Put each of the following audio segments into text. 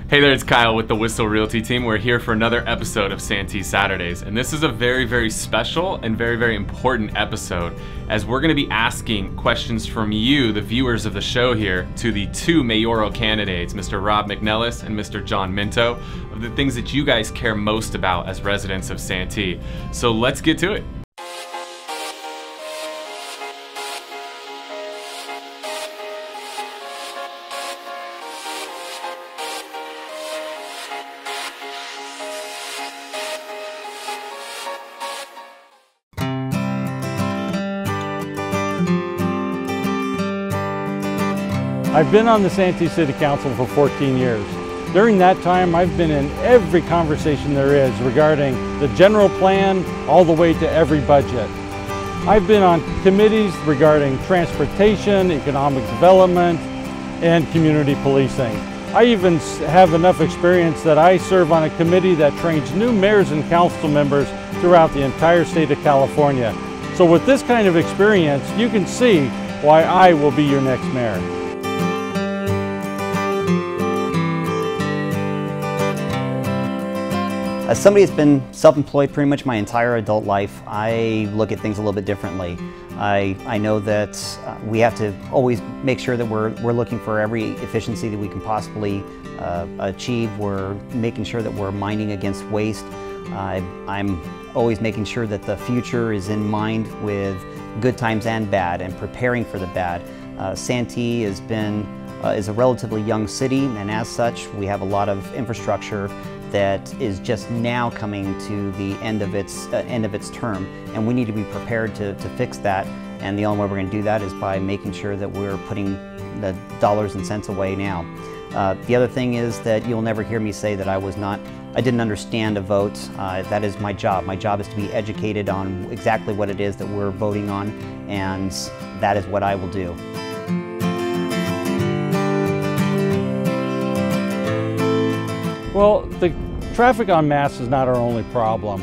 Hey there, it's Kyle with the Whissel Realty team. We're here for another episode of Santee Saturdays, and this is a very, very special and very, very important episode, as we're going to be asking questions from you, the viewers of the show here, to the two mayoral candidates, Mr. Rob McNelis and Mr. John Minto, of the things that you guys care most about as residents of Santee. So let's get to it. I've been on the Santee City Council for 14 years. During that time, I've been in every conversation there is regarding the general plan all the way to every budget. I've been on committees regarding transportation, economic development, and community policing. I even have enough experience that I serve on a committee that trains new mayors and council members throughout the entire state of California. So with this kind of experience, you can see why I will be your next mayor. As somebody that's been self-employed pretty much my entire adult life, I look at things a little bit differently. I know that we have to always make sure that we're looking for every efficiency that we can possibly achieve. We're making sure that we're minding against waste. I'm always making sure that the future is in mind with good times and bad, and preparing for the bad. Santee is a relatively young city, and as such, we have a lot of infrastructure that is just now coming to the end of its term, and we need to be prepared to fix that. And the only way we're going to do that is by making sure that we're putting the dollars and cents away now. The other thing is that you'll never hear me say that I didn't understand a vote. That is my job. My job is to be educated on exactly what it is that we're voting on, and that is what I will do. Well, the traffic on Mast is not our only problem.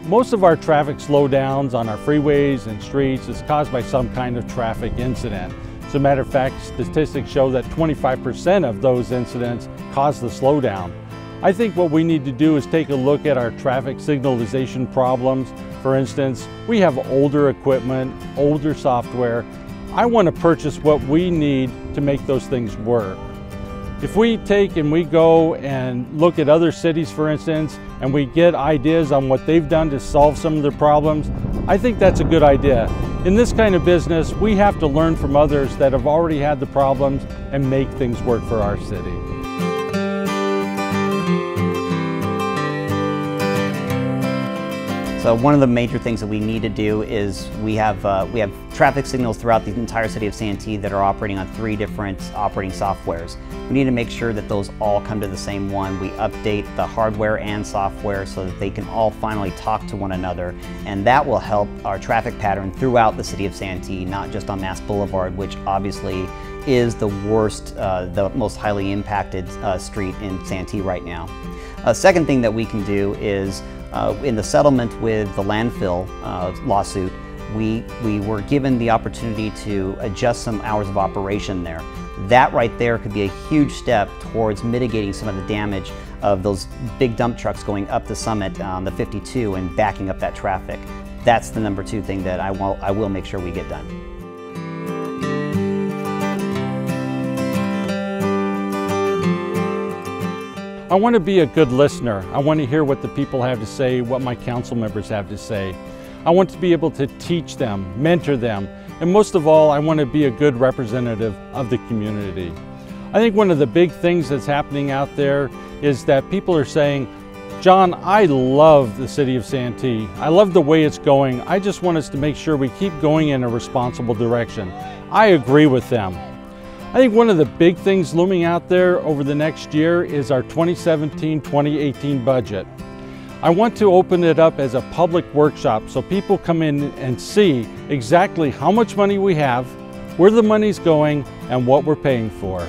Most of our traffic slowdowns on our freeways and streets is caused by some kind of traffic incident. As a matter of fact, statistics show that 25% of those incidents cause the slowdown. I think what we need to do is take a look at our traffic signalization problems. For instance, we have older equipment, older software. I want to purchase what we need to make those things work. If we take and we go and look at other cities, for instance, and we get ideas on what they've done to solve some of their problems, I think that's a good idea. In this kind of business, we have to learn from others that have already had the problems and make things work for our city. So one of the major things that we need to do is we have traffic signals throughout the entire city of Santee that are operating on 3 different operating softwares. We need to make sure that those all come to the same one. We update the hardware and software so that they can all finally talk to one another, and that will help our traffic pattern throughout the city of Santee, not just on Mass Boulevard, which obviously is the worst, the most highly impacted street in Santee right now. Second thing that we can do is in the settlement with the landfill lawsuit, we were given the opportunity to adjust some hours of operation there. That right there could be a huge step towards mitigating some of the damage of those big dump trucks going up the summit on the 52 and backing up that traffic. That's the number 2 thing that I will make sure we get done. I want to be a good listener. I want to hear what the people have to say, what my council members have to say. I want to be able to teach them, mentor them, and most of all, I want to be a good representative of the community. I think one of the big things that's happening out there is that people are saying, John, I love the city of Santee. I love the way it's going. I just want us to make sure we keep going in a responsible direction. I agree with them. I think one of the big things looming out there over the next year is our 2017-2018 budget. I want to open it up as a public workshop so people come in and see exactly how much money we have, where the money's going, and what we're paying for.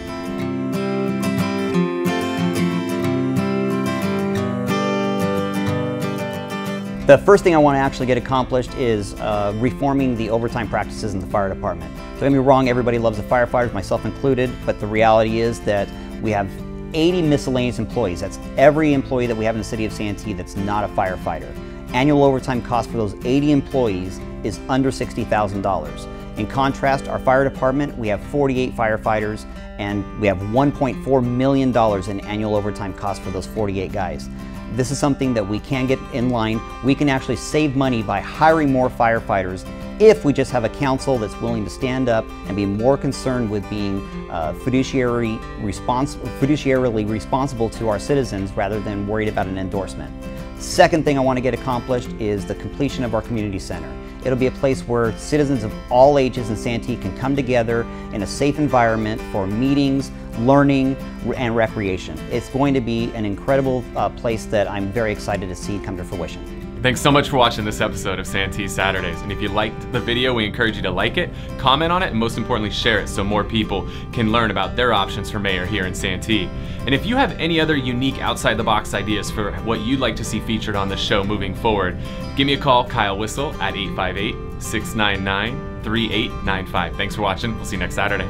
The first thing I want to actually get accomplished is reforming the overtime practices in the fire department. Don't get me wrong, everybody loves the firefighters, myself included, but the reality is that we have 80 miscellaneous employees. That's every employee that we have in the city of Santee that's not a firefighter. Annual overtime cost for those 80 employees is under $60,000. In contrast, our fire department, we have 48 firefighters and we have $1.4 million in annual overtime costs for those 48 guys. This is something that we can get in line. We can actually save money by hiring more firefighters if we just have a council that's willing to stand up and be more concerned with being fiduciarily responsible to our citizens rather than worried about an endorsement. Second thing I want to get accomplished is the completion of our community center. It'll be a place where citizens of all ages in Santee can come together in a safe environment for meetings, learning, and recreation. It's going to be an incredible place that I'm very excited to see come to fruition. Thanks so much for watching this episode of Santee Saturdays. And if you liked the video, we encourage you to like it, comment on it, and most importantly, share it so more people can learn about their options for mayor here in Santee. And if you have any other unique outside-the-box ideas for what you'd like to see featured on the show moving forward, give me a call, Kyle Whissel, at 858-699-3895. Thanks for watching. We'll see you next Saturday.